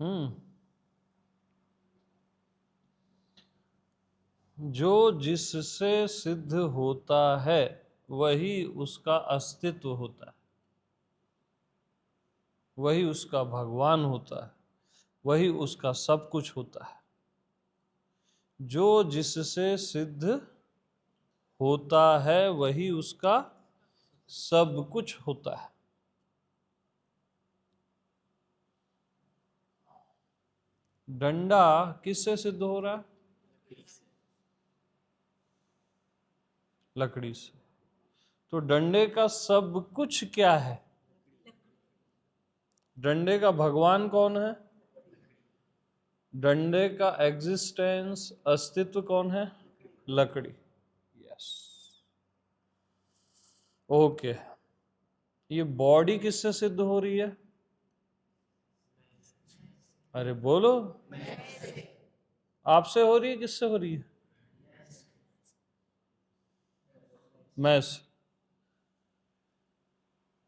हम्म। जो जिससे सिद्ध होता है वही उसका अस्तित्व होता है, वही उसका भगवान होता है, वही उसका सब कुछ होता है। जो जिससे सिद्ध होता है वही उसका सब कुछ होता है। डंडा किससे सिद्ध हो रहा है? लकड़ी से। तो डंडे का सब कुछ क्या है? डंडे का भगवान कौन है? डंडे का एग्जिस्टेंस, अस्तित्व कौन है? लकड़ी। यस। ओके। ये बॉडी किससे सिद्ध हो रही है? अरे बोलो। आपसे हो रही है, किससे हो रही है? मैं से।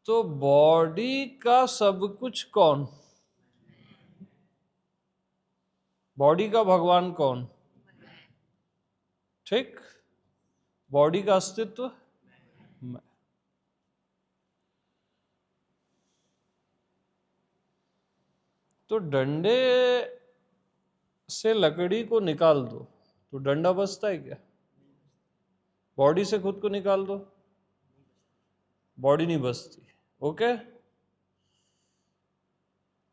तो बॉडी का सब कुछ कौन? बॉडी का भगवान कौन? ठीक। बॉडी का अस्तित्व मैं। तो डंडे से लकड़ी को निकाल दो तो डंडा बचता है क्या? बॉडी से खुद को निकाल दो, बॉडी नहीं बचती। ओके।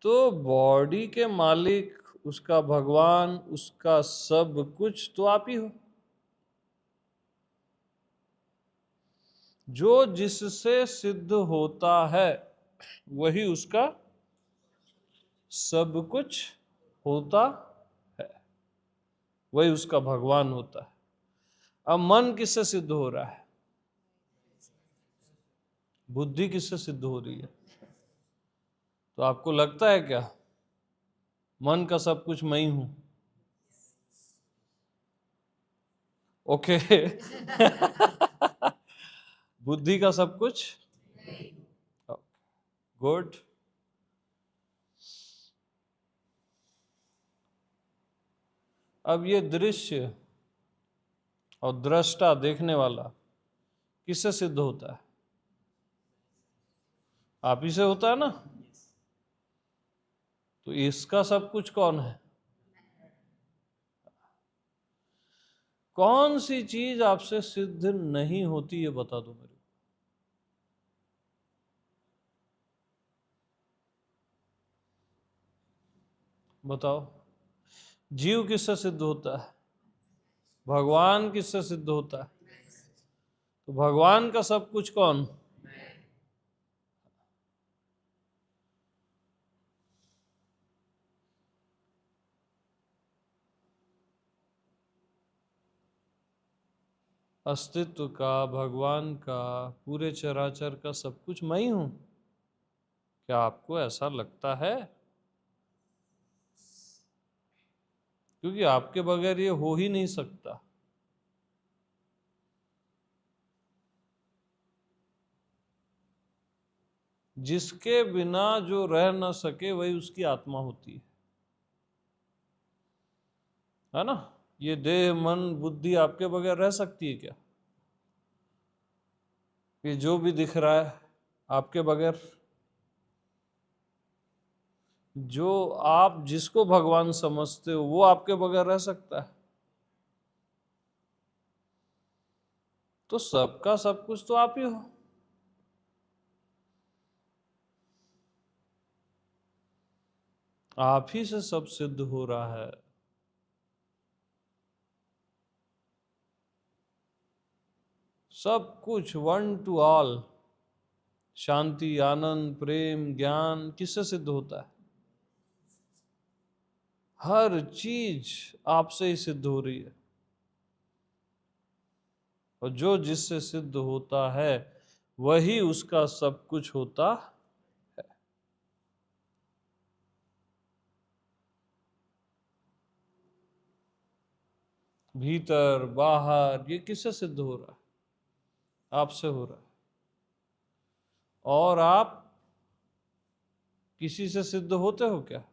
तो बॉडी के मालिक, उसका भगवान, उसका सब कुछ तो आप ही हो। जो जिससे सिद्ध होता है वही उसका सब कुछ होता है, वही उसका भगवान होता है। अब मन किससे सिद्ध हो रहा है? बुद्धि किससे सिद्ध हो रही है? तो आपको लगता है क्या मन का सब कुछ मैं ही हूं? ओके। बुद्धि का सब कुछ गुड। अब ये दृश्य और दृष्टा, देखने वाला, किससे सिद्ध होता है? आप ही से होता है ना। तो इसका सब कुछ कौन है? कौन सी चीज आपसे सिद्ध नहीं होती, ये बता दो मेरे को। बताओ। जीव किससे सिद्ध होता है? भगवान किससे सिद्ध होता है? तो भगवान का सब कुछ कौन? अस्तित्व का, भगवान का, पूरे चराचर का सब कुछ मैं ही हूं। क्या आपको ऐसा लगता है? क्योंकि आपके बगैर ये हो ही नहीं सकता। जिसके बिना जो रह न सके वही उसकी आत्मा होती है ना। ये देह मन बुद्धि आपके बगैर रह सकती है क्या? ये जो भी दिख रहा है आपके बगैर, जो आप जिसको भगवान समझते हो वो आपके बगैर रह सकता है? तो सबका सब कुछ तो आप ही हो। आप ही से सब सिद्ध हो रहा है। सब कुछ, वन टू ऑल। शांति, आनंद, प्रेम, ज्ञान किससे सिद्ध होता है? हर चीज आपसे ही सिद्ध हो रही है। और जो जिससे सिद्ध होता है वही उसका सब कुछ होता है। भीतर बाहर ये किससे सिद्ध हो रहा है? आपसे हो रहा है। और आप किसी से सिद्ध होते हो क्या?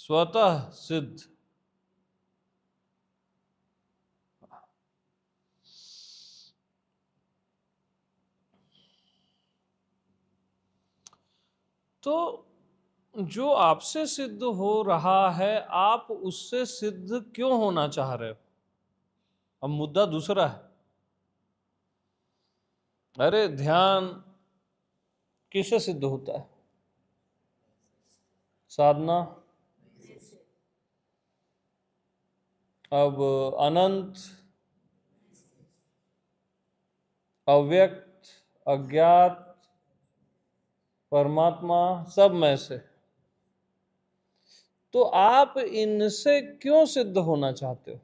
स्वतः सिद्ध। तो जो आपसे सिद्ध हो रहा है, आप उससे सिद्ध क्यों होना चाह रहे हो? अब मुद्दा दूसरा है। अरे ध्यान किससे सिद्ध होता है? साधना। अब अनंत, अव्यक्त, अज्ञात, परमात्मा, सब में से। तो आप इनसे क्यों सिद्ध होना चाहते हो?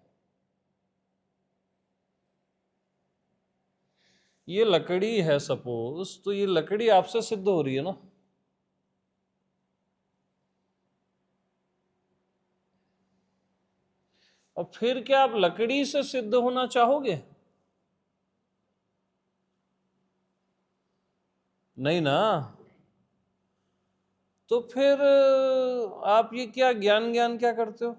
ये लकड़ी है सपोज, तो ये लकड़ी आपसे सिद्ध हो रही है ना। और फिर क्या आप लकड़ी से सिद्ध होना चाहोगे? नहीं ना। तो फिर आप ये क्या ज्ञान ज्ञान क्या करते हो?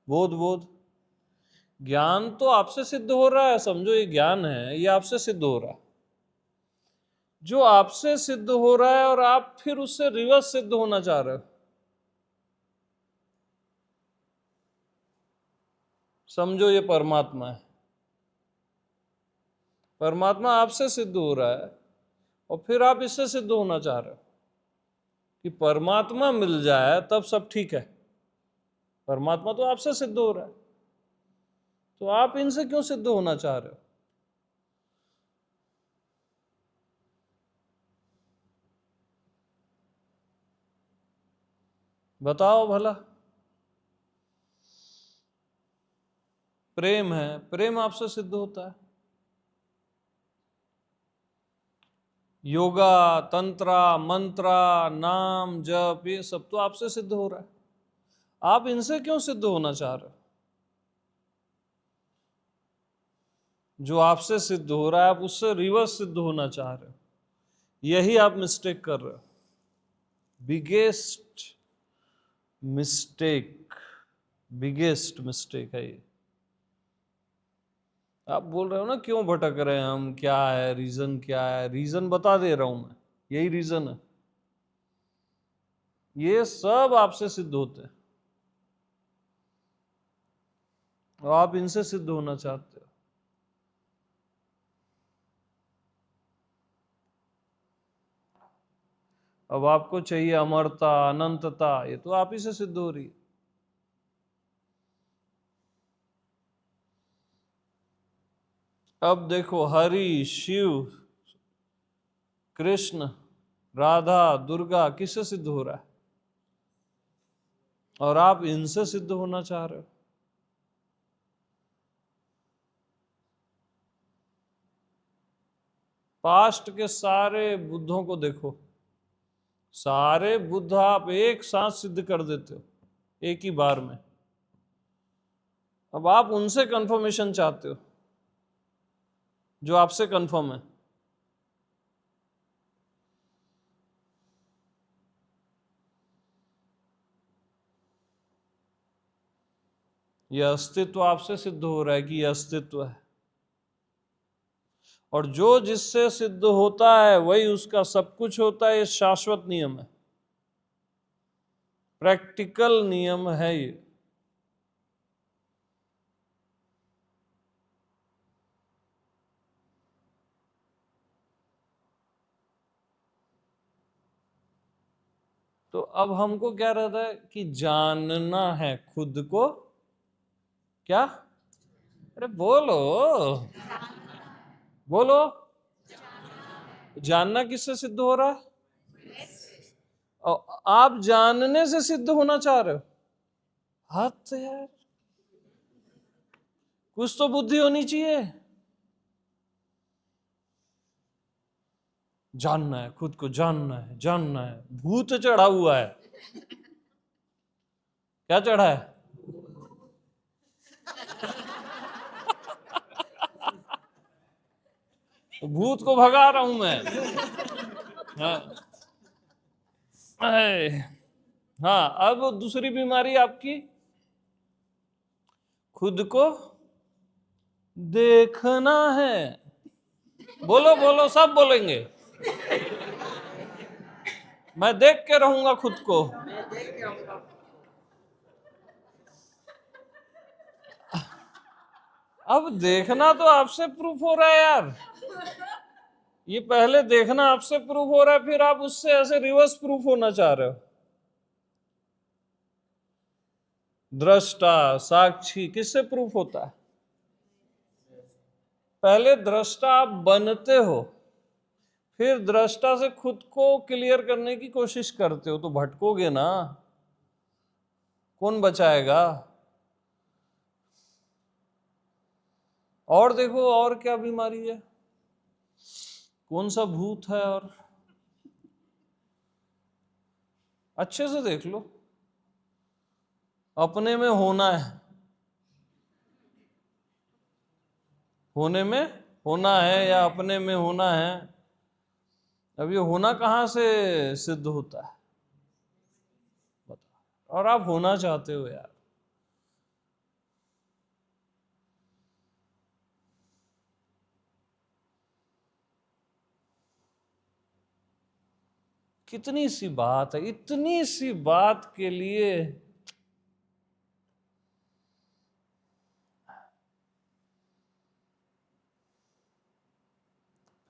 बोध बोध। ज्ञान तो आपसे सिद्ध हो रहा है, समझो ये ज्ञान है, ये आपसे सिद्ध हो रहा है। जो आपसे सिद्ध हो रहा है और आप फिर उससे रिवर्स सिद्ध होना चाह रहे हो। समझो ये परमात्मा है, परमात्मा आपसे सिद्ध हो रहा है और फिर आप इससे सिद्ध होना चाह रहे हो कि परमात्मा मिल जाए तब सब ठीक है। परमात्मा तो आपसे सिद्ध हो रहा है, तो आप इनसे क्यों सिद्ध होना चाह रहे हो? बताओ भला। प्रेम है, प्रेम आपसे सिद्ध होता है। योगा, तंत्रा, मंत्रा, नाम जप, ये सब तो आपसे सिद्ध हो रहा है। आप इनसे क्यों सिद्ध होना चाह रहे हो? जो आपसे सिद्ध हो रहा है, आप उससे रिवर्स सिद्ध होना चाह रहे हो। यही आप मिस्टेक कर रहे हो, बिगेस्ट मिस्टेक, बिगेस्ट मिस्टेक है ये। आप बोल रहे हो ना क्यों भटक रहे हैं हम, क्या है रीजन, क्या है रीजन, बता दे रहा हूं मैं। यही रीजन है, ये सब आपसे सिद्ध होते हैं और आप इनसे सिद्ध होना चाहते हो। अब आपको चाहिए अमरता, अनंतता, ये तो आप ही से सिद्ध हो रही है। अब देखो, हरि, शिव, कृष्ण, राधा, दुर्गा, किससे सिद्ध हो रहा है? और आप इनसे सिद्ध होना चाह रहे हो। पास्ट के सारे बुद्धों को देखो, सारे बुद्ध आप एक साथ सिद्ध कर देते हो एक ही बार में। अब आप उनसे कंफर्मेशन चाहते हो जो आपसे कंफर्म है। यह अस्तित्व आपसे सिद्ध हो रहा है कि यह अस्तित्व है, और जो जिससे सिद्ध होता है वही उसका सब कुछ होता है। ये शाश्वत नियम है, प्रैक्टिकल नियम है ये। तो अब हमको क्या रहता है कि जानना है खुद को। क्या? अरे बोलो, बोलो। जानना किससे सिद्ध हो रहा है? और आप जानने से सिद्ध होना चाह रहे हो? हद यार, कुछ तो बुद्धि होनी चाहिए। जानना है खुद को, जानना है, जानना है। भूत चढ़ा हुआ है। क्या चढ़ा है? भूत को भगा रहा हूं मैं। हाँ। हाँ, अब दूसरी बीमारी आपकी खुद को देखना है। बोलो बोलो, सब बोलेंगे। मैं देख के रहूंगा खुद को। अब देखना तो आपसे प्रूफ हो रहा है यार। ये पहले देखना आपसे प्रूफ हो रहा है, फिर आप उससे ऐसे रिवर्स प्रूफ होना चाह रहे हो। दृष्टा साक्षी किससे प्रूफ होता है? पहले दृष्टा आप बनते हो, फिर दृष्टा से खुद को क्लियर करने की कोशिश करते हो, तो भटकोगे ना। कौन बचाएगा? और देखो और क्या बीमारी है, कौन सा भूत है, और अच्छे से देख लो। अपने में होना है, होने में होना है या अपने में होना है। अब ये होना कहाँ से सिद्ध होता है बताओ? और आप होना चाहते हो यार। कितनी सी बात है, इतनी सी बात के लिए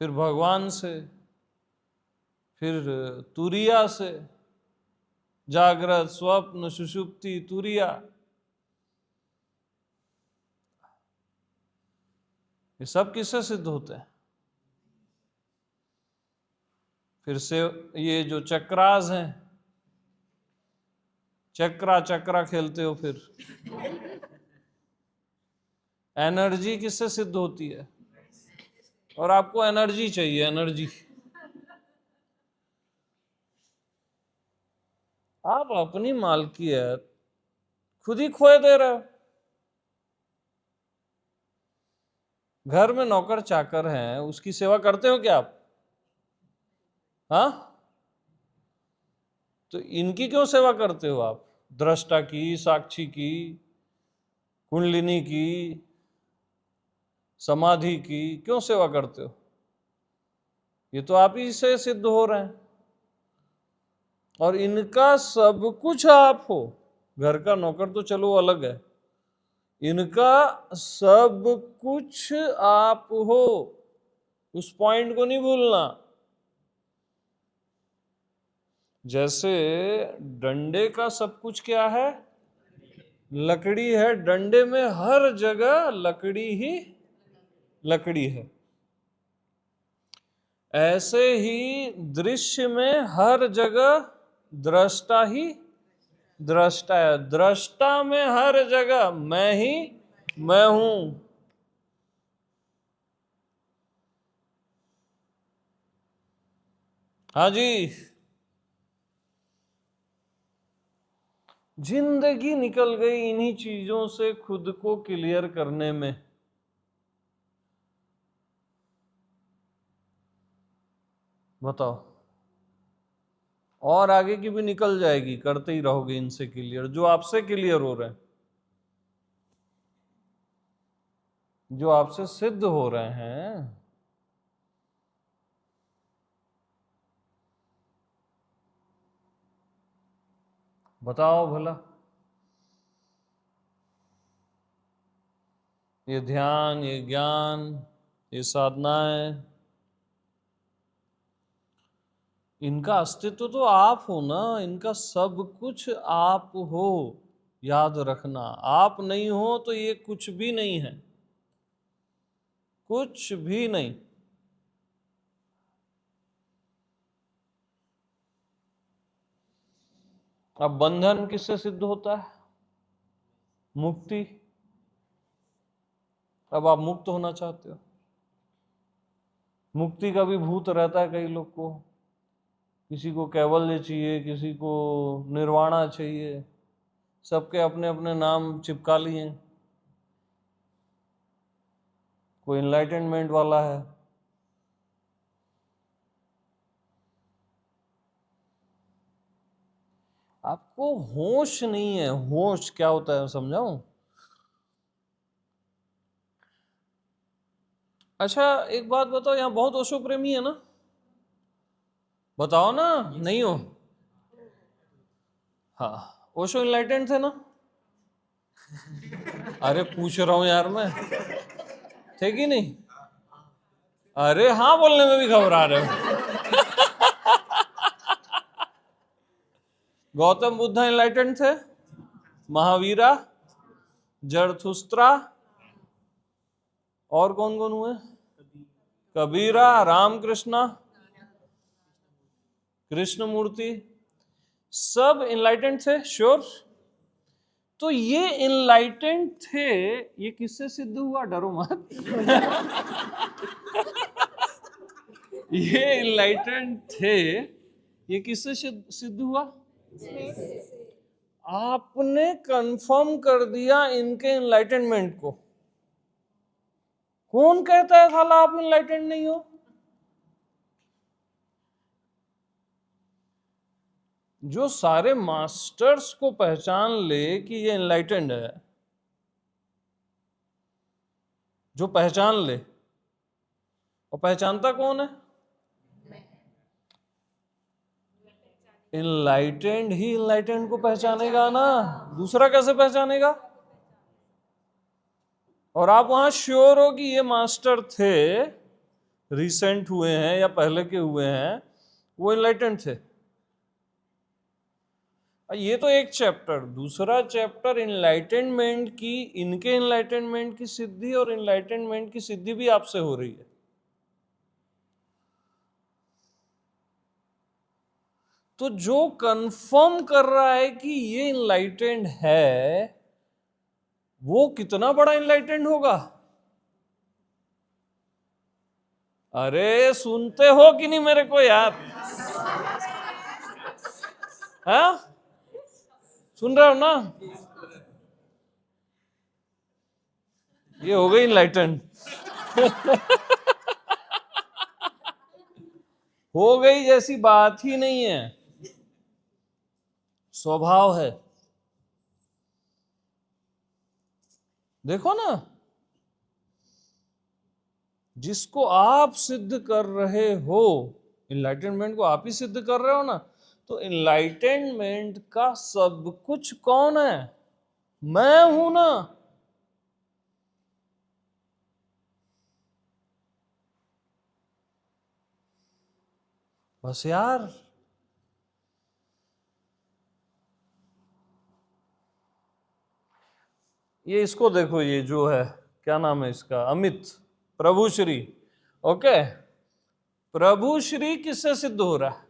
फिर भगवान से, फिर तुरिया से, जागृत स्वप्न सुषुप्ति तुरिया, ये सब किससे सिद्ध होते हैं? फिर से ये जो चक्रास हैं, चक्रा चक्रा खेलते हो, फिर एनर्जी किससे सिद्ध होती है? और आपको एनर्जी चाहिए, एनर्जी। आप अपनी मालकियत खुद ही खोए दे रहे हो। घर में नौकर चाकर हैं, उसकी सेवा करते हो क्या आप? हाँ, तो इनकी क्यों सेवा करते हो आप? दृष्टा की, साक्षी की, कुंडलिनी की, समाधि की क्यों सेवा करते हो? ये तो आप ही से सिद्ध हो रहे हैं। और इनका सब कुछ आप हो। घर का नौकर तो चलो अलग है, इनका सब कुछ आप हो। उस पॉइंट को नहीं भूलना। जैसे डंडे का सब कुछ क्या है? लकड़ी है। डंडे में हर जगह लकड़ी ही लकड़ी है। ऐसे ही दृश्य में हर जगह दृष्टा ही दृष्टा है। दृष्टा में हर जगह मैं ही मैं हूं। हाँ जी, जिंदगी निकल गई इन्हीं चीजों से खुद को क्लियर करने में। बताओ, और आगे की भी निकल जाएगी, करते ही रहोगे इनसे क्लियर, जो आपसे क्लियर हो रहे हैं, जो आपसे सिद्ध हो रहे हैं। बताओ भला, ये ध्यान, ये ज्ञान, ये साधनाएं, इनका अस्तित्व तो आप हो ना। इनका सब कुछ आप हो। याद रखना, आप नहीं हो तो ये कुछ भी नहीं है, कुछ भी नहीं। अब बंधन किससे सिद्ध होता है? मुक्ति। अब आप मुक्त होना चाहते हो। मुक्ति का भी भूत रहता है कई लोग को। किसी को कैवल्य चाहिए, किसी को निर्वाणा चाहिए, सबके अपने अपने नाम चिपका लिए हैं। कोई इनलाइटनमेंट वाला है। आपको होश नहीं है। होश क्या होता है समझाऊं? अच्छा एक बात बताओ, यहाँ बहुत ओशो प्रेमी है ना? बताओ ना, नहीं हो? हाँ, ओशो इनलाइटेंड थे ना? अरे पूछ रहा हूं यार मैं, थे कि नहीं? अरे हाँ बोलने में भी घबरा रहे हो। गौतम बुद्ध इनलाइटेंड थे, महावीरा, जरथुस्त्रा, और कौन कौन हुए? कबीरा, रामकृष्णा, कृष्णमूर्ति, सब इनलाइटेंड थे, श्योर। तो ये इनलाइटेंड थे, ये किससे सिद्ध हुआ? डरो मत। ये इनलाइटेंड थे, ये किससे सिद्ध हुआ? आपने कंफर्म कर दिया इनके इनलाइटनमेंट को। कौन कहता है साला आप इनलाइटेंड नहीं हो? जो सारे मास्टर्स को पहचान ले कि ये इनलाइटेंड है, जो पहचान ले, और पहचानता कौन है? इनलाइटेंड ही इनलाइटेंड को पहचानेगा ना, दूसरा कैसे पहचानेगा? और आप वहां श्योर हो कि ये मास्टर थे, रिसेंट हुए हैं या पहले के हुए हैं, वो इनलाइटेंड थे। ये तो एक चैप्टर। दूसरा चैप्टर इनलाइटेनमेंट की, इनके इनलाइटेनमेंट की सिद्धि और इनलाइटेनमेंट की सिद्धि भी आपसे हो रही है। तो जो कंफर्म कर रहा है कि ये इनलाइटेंड है, वो कितना बड़ा इनलाइटेंड होगा? अरे सुनते हो कि नहीं मेरे को यार? हाँ, सुन रहे हो ना? ये हो गई इनलाइटेंड। हो गई जैसी बात ही नहीं है, स्वभाव है। देखो ना, जिसको आप सिद्ध कर रहे हो, इनलाइटनमेंट को आप ही सिद्ध कर रहे हो ना, तो इनलाइटनमेंट का सब कुछ कौन है? मैं हूं ना। बस यार, ये इसको देखो, ये जो है क्या नाम है इसका, अमित, प्रभु श्री। ओके, प्रभु श्री किससे सिद्ध हो रहा है?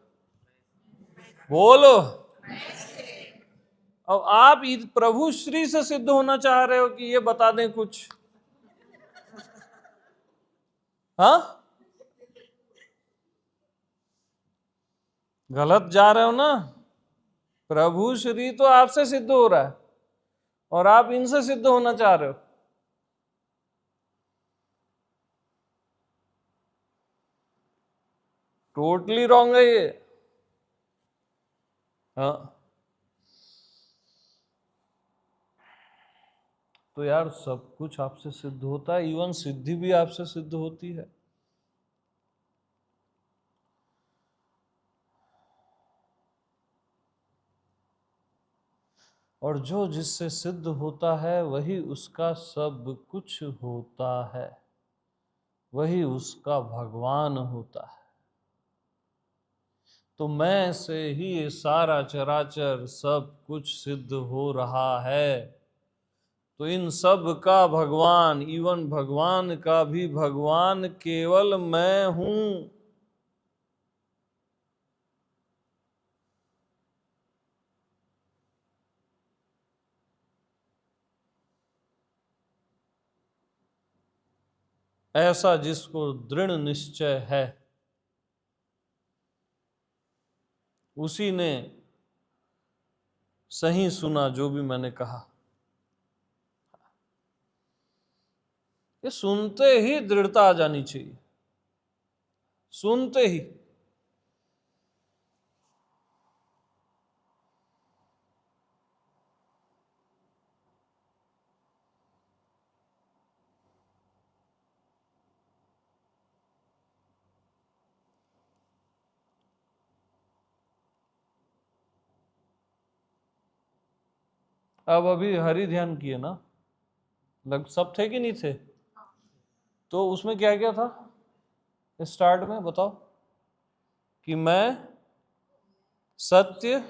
बोलो। अब आप प्रभु श्री से सिद्ध होना चाह रहे हो कि ये बता दें कुछ? हाँ, गलत जा रहे हो ना। प्रभु श्री तो आपसे सिद्ध हो रहा है और आप इनसे सिद्ध होना चाह रहे हो। टोटली रॉन्ग है ये। हाँ, तो यार सब कुछ आपसे सिद्ध होता है, इवन सिद्धि भी आपसे सिद्ध होती है। और जो जिससे सिद्ध होता है वही उसका सब कुछ होता है, वही उसका भगवान होता है। तो मैं से ही ये सारा चराचर सब कुछ सिद्ध हो रहा है। तो इन सब का भगवान, इवन भगवान का भी भगवान केवल मैं हूं। ऐसा जिसको दृढ़ निश्चय है, उसी ने सही सुना जो भी मैंने कहा। ये सुनते ही दृढ़ता आ जानी चाहिए, सुनते ही। अब अभी हरि ध्यान किए ना, लग सब थे कि नहीं थे? तो उसमें क्या क्या था स्टार्ट में, बताओ? कि मैं सत्य,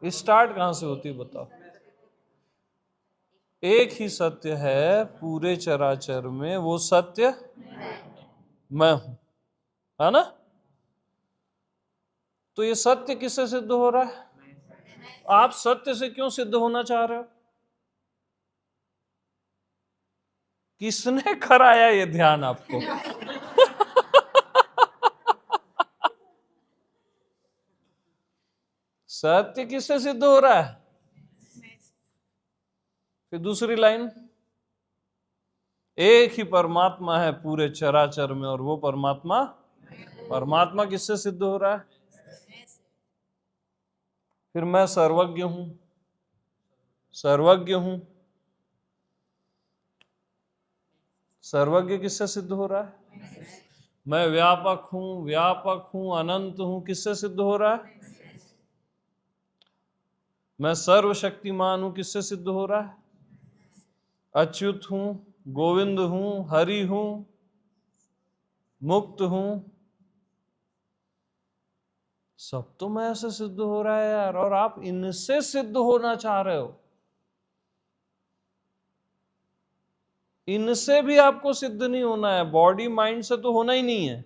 स्टार्ट कहां से होती है बताओ? एक ही सत्य है पूरे चराचर में, वो सत्य मैं हूं, है ना? तो ये सत्य किससे सिद्ध हो रहा है? आप सत्य से क्यों सिद्ध होना चाह रहे हो? किसने कराया ये ध्यान आपको? सत्य किससे सिद्ध हो रहा है? फिर दूसरी लाइन, एक ही परमात्मा है पूरे चराचर में, और वो परमात्मा, परमात्मा किससे सिद्ध हो रहा है? फिर मैं सर्वज्ञ हूं, सर्वज्ञ हूं, सर्वज्ञ किससे सिद्ध हो रहा है? मैं व्यापक हूं, व्यापक हूं, अनंत हूं, किससे सिद्ध हो रहा है? मैं सर्वशक्तिमान हूं, किससे सिद्ध हो रहा है? अच्युत हूं, गोविंद हूं, हरि हूं, मुक्त हूं, सब तो मैं ऐसे सिद्ध हो रहा है यार, और आप इनसे सिद्ध होना चाह रहे हो। इनसे भी आपको सिद्ध नहीं होना है, बॉडी माइंड से तो होना ही नहीं है।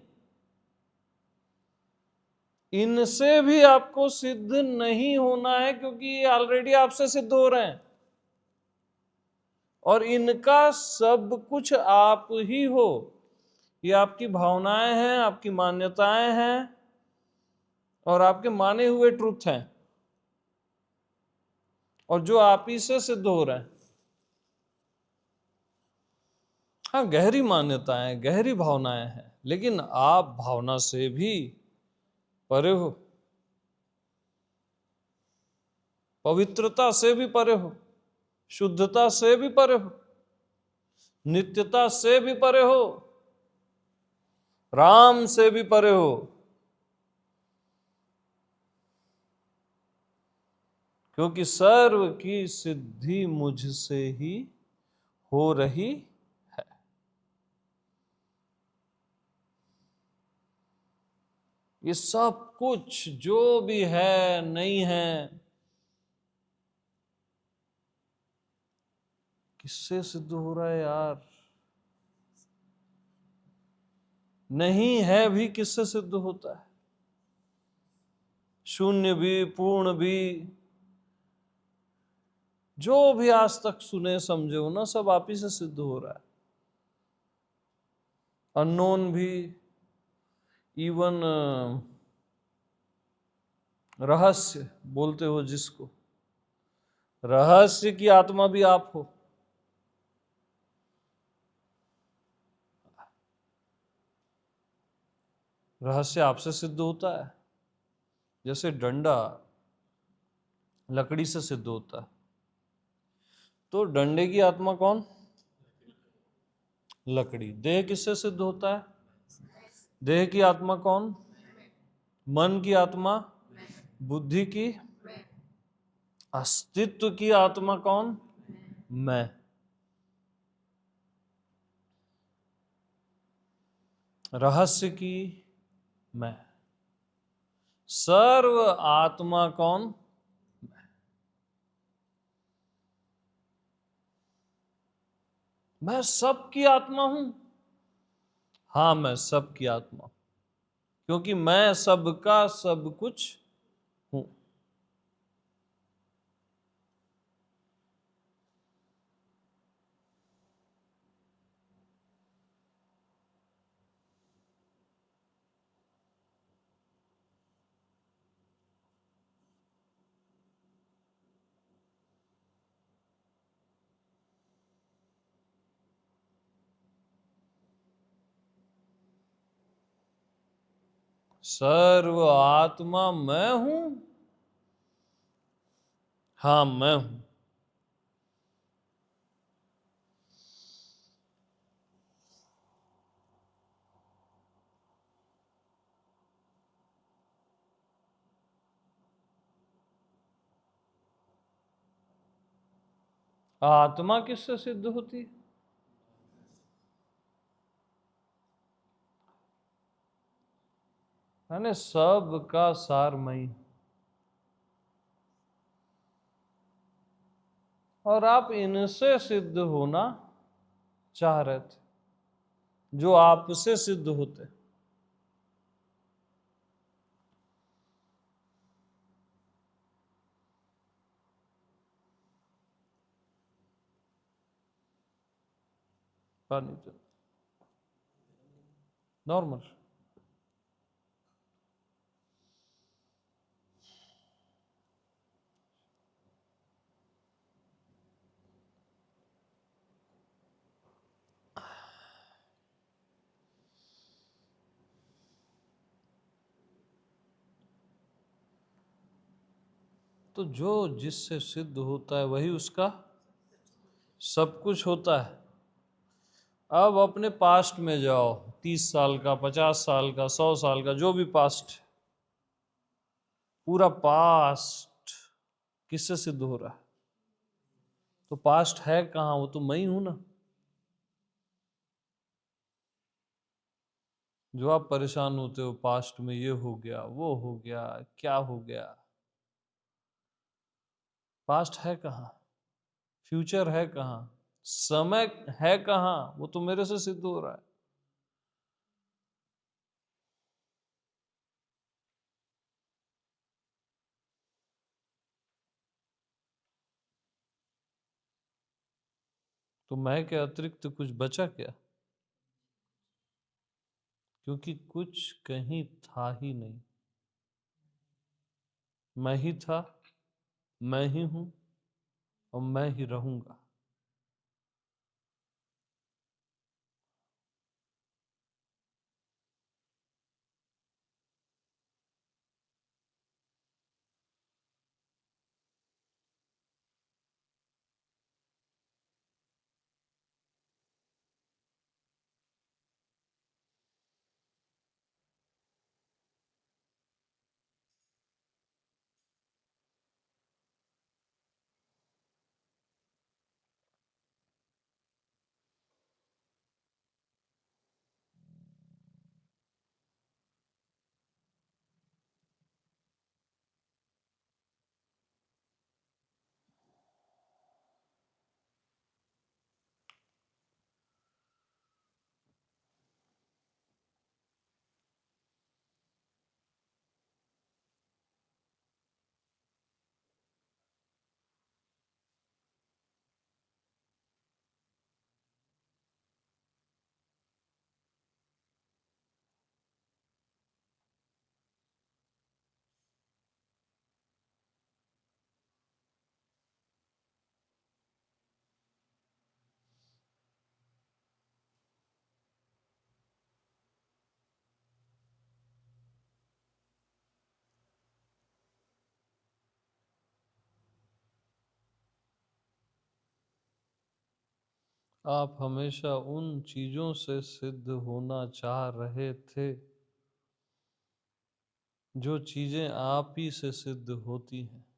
इनसे भी आपको सिद्ध नहीं होना है, क्योंकि ये ऑलरेडी आपसे सिद्ध हो रहे हैं, और इनका सब कुछ आप ही हो। ये आपकी भावनाएं हैं, आपकी मान्यताएं हैं, और आपके माने हुए ट्रुथ हैं, और जो आप ही से सिद्ध हो रहे हैं। हाँ, गहरी मान्यताएं, गहरी भावनाएं हैं, लेकिन आप भावना से भी परे हो, पवित्रता से भी परे हो, शुद्धता से भी परे हो, नित्यता से भी परे हो, राम से भी परे हो। क्योंकि सर्व की सिद्धि मुझसे ही हो रही है। ये सब कुछ जो भी है, नहीं है, किससे सिद्ध हो रहा है यार? नहीं है भी किससे सिद्ध होता है? शून्य भी, पूर्ण भी, जो भी आज तक सुने समझे हो ना, सब आप ही से सिद्ध हो रहा है। अननोन भी, इवन रहस्य बोलते हो जिसको, रहस्य की आत्मा भी आप हो। रहस्य आपसे सिद्ध होता है। जैसे डंडा लकड़ी से सिद्ध होता है, तो डंडे की आत्मा कौन? लकड़ी। देह किससे सिद्ध होता है? देह की आत्मा कौन? मन की आत्मा, बुद्धि की, अस्तित्व की आत्मा कौन? मैं। रहस्य की मैं। सर्व आत्मा कौन? मैं सबकी आत्मा हूं। हाँ, मैं सबकी आत्मा, क्योंकि मैं सबका सब कुछ हूं। सर्व आत्मा मैं हूं। हाँ, मैं हूं। आत्मा किससे सिद्ध होती है? यानी सब का सारमयी। और आप इनसे सिद्ध होना चाह रहे थे, जो आपसे सिद्ध होते। पानी तो नॉर्मल। तो जो जिससे सिद्ध होता है वही उसका सब कुछ होता है। अब अपने पास्ट में जाओ, 30 साल का, 50 साल का, 100 साल का, जो भी पास्ट, पूरा पास्ट किससे सिद्ध हो रहा है? तो पास्ट है कहाँ? वो तो मैं ही हूं ना। जो आप परेशान होते हो पास्ट में, ये हो गया, वो हो गया, क्या हो गया, पास्ट है कहाँ? फ्यूचर है कहाँ? समय है कहाँ? वो तो मेरे से सिद्ध हो रहा है। तो मैं के अतिरिक्त कुछ बचा क्या? क्योंकि कुछ कहीं था ही नहीं। मैं ही था, मैं ही हूं, और मैं ही रहूंगा। आप हमेशा उन चीजों से सिद्ध होना चाह रहे थे जो चीजें आप ही से सिद्ध होती हैं।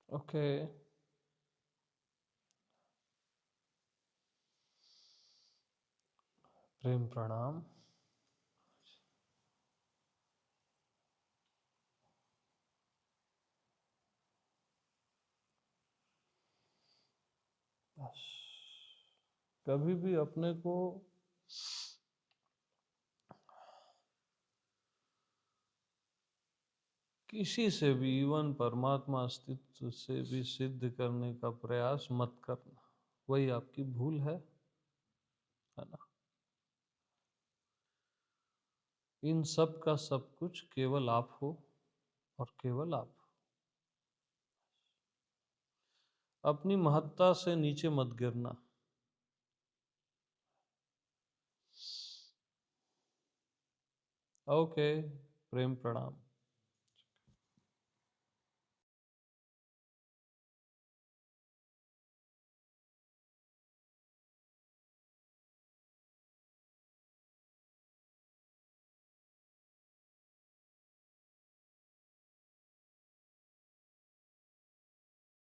ओके। प्रेम प्रणाम। कभी भी अपने को किसी से भी, इवन परमात्मा अस्तित्व से भी सिद्ध करने का प्रयास मत करना, वही आपकी भूल है ना। इन सब का सब कुछ केवल आप हो और केवल आप। अपनी महत्ता से नीचे मत गिरना। ओके, प्रेम प्रणाम।